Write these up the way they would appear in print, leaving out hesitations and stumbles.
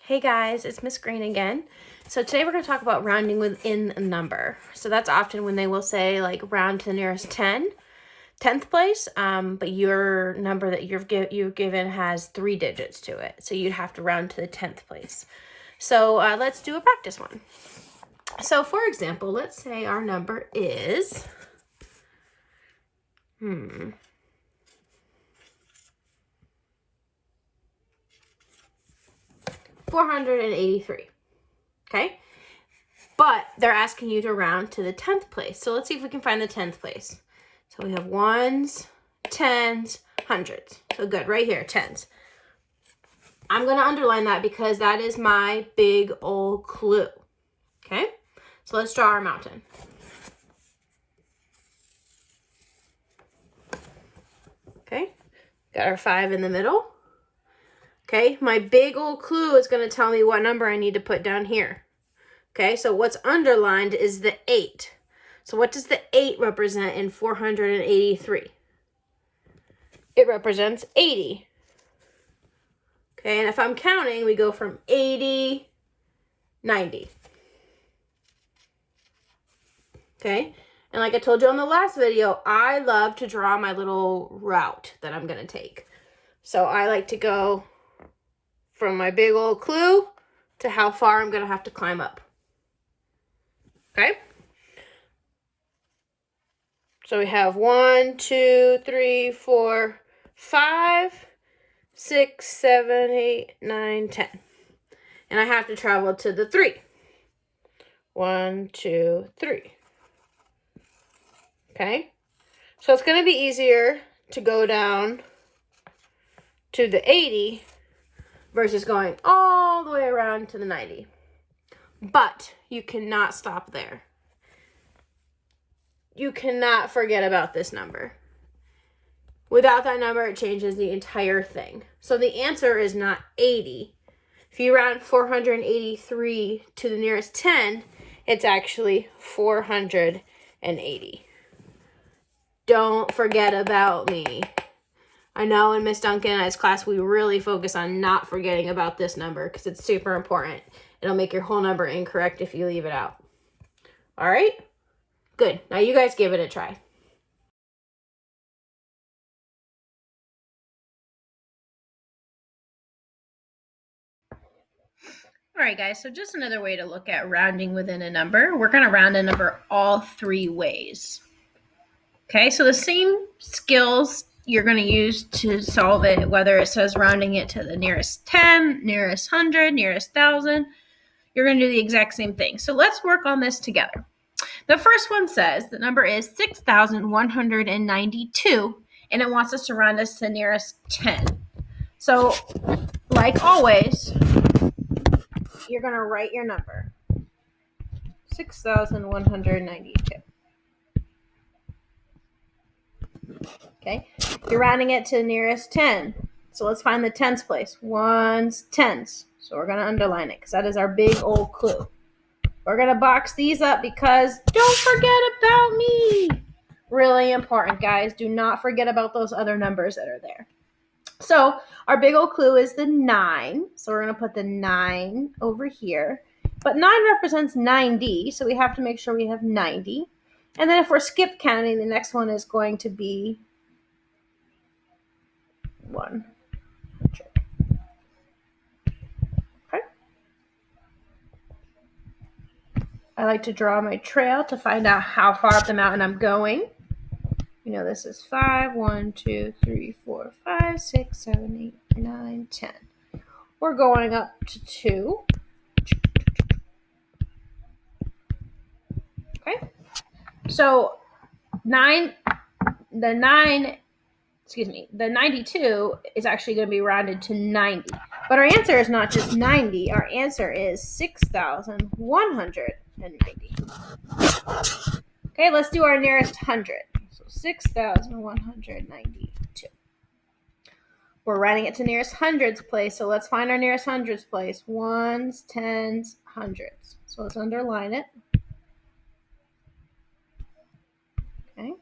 Hey guys, it's Miss Green again. So today we're going to talk about rounding within a number. So that's often when they will say like round to the nearest 10th place, but your number that you've given has 3 digits to it. So you'd have to round to the 10th place. So let's do a practice one. So for example, let's say our number is 483. Okay? But they're asking you to round to the 10th place. So let's see if we can find the 10th place. So we have ones, tens, hundreds. So good, right here, tens. I'm going to underline that because that is my big old clue. Okay? So let's draw our mountain. Okay? Got our 5 in the middle. Okay? My big old clue is going to tell me what number I need to put down here. Okay? So what's underlined is the 8. So what does the 8 represent in 483? It represents 80. Okay, and if I'm counting, we go from 80, 90. Okay, and like I told you on the last video, I love to draw my little route that I'm going to take. So I like to go from my big old clue to how far I'm going to have to climb up. Okay? So we have 1, 2, 3, 4, 5, 6, 7, 8, 9, 10. And I have to travel to the 3. 1, 2, 3. Okay? So it's going to be easier to go down to the 80 versus going all the way around to the 90. But you cannot stop there. You cannot forget about this number. Without that number, it changes the entire thing. So the answer is not 80. If you round 483 to the nearest 10, it's actually 480. Don't forget about me. I know in Miss Duncan and I's class, we really focus on not forgetting about this number because it's super important. It'll make your whole number incorrect if you leave it out. All right? Good. Now you guys give it a try. All right, guys, so just another way to look at rounding within a number. We're going to round a number all 3 ways. Okay, so the same skills you're going to use to solve it, whether it says rounding it to the nearest 10, nearest 100, nearest 1,000, you're going to do the exact same thing. So let's work on this together. The first one says the number is 6,192, and it wants us to round us to the nearest 10. So, like always, you're going to write your number, 6,192. Okay, you're rounding it to the nearest 10. So let's find the tens place. Ones, tens. So we're going to underline it because that is our big old clue. We're going to box these up because don't forget about me. Really important, guys. Do not forget about those other numbers that are there. So our big old clue is the 9. So we're going to put the 9 over here. But 9 represents 90, so we have to make sure we have 90. And then if we're skip counting, the next one is going to be 100. Okay. I like to draw my trail to find out how far up the mountain I'm going. You know, this is 5, 1, 2, 3, 4, 5, 6, 7, 8, 9, 10. We're going up to 2. Okay. So the 92 is actually going to be rounded to 90. But our answer is not just 90. Our answer is 6,190. Okay, let's do our nearest 100. So 6,192. We're rounding it to nearest hundreds place, so let's find our nearest hundreds place. Ones, tens, hundreds. So let's underline it. Okay.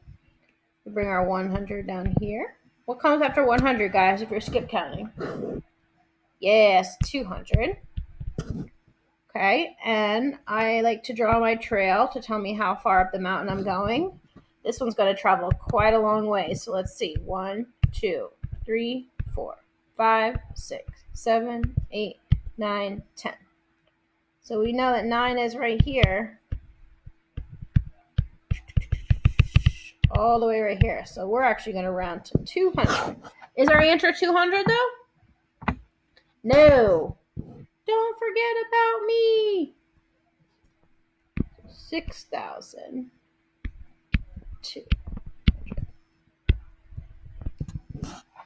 We bring our 100 down here. What comes after 100, guys, if you're skip counting? Yes, 200. Okay, and I like to draw my trail to tell me how far up the mountain I'm going. This one's going to travel quite a long way. So let's see. 1, 2, 3, 4, 5, 6, 7, 8, 9, 10. So we know that 9 is right here. All the way right here. So we're actually going to round to 200. Is our answer 200 though? No. Don't forget about me. 6,000.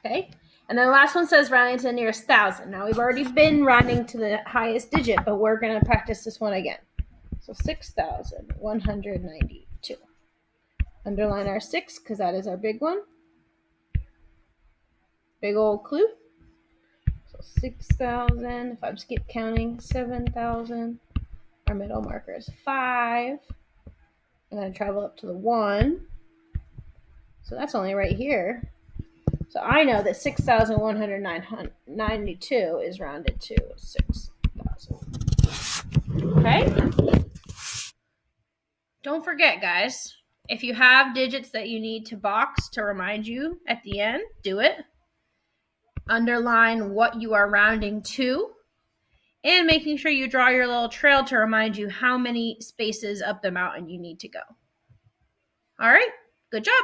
Okay, and then the last one says rounding to the nearest 1,000. Now we've already been rounding to the highest digit, but we're going to practice this one again. So 6,192. Underline our 6 because that is our big one. Big old clue. So 6,000. If I skip counting, 7,000. Our middle marker is 5. I'm going to travel up to the 1. So that's only right here. So I know that 6,192 is rounded to 6,000. Okay? Don't forget, guys, if you have digits that you need to box to remind you at the end, do it. Underline what you are rounding to, and making sure you draw your little trail to remind you how many spaces up the mountain you need to go. All right, good job.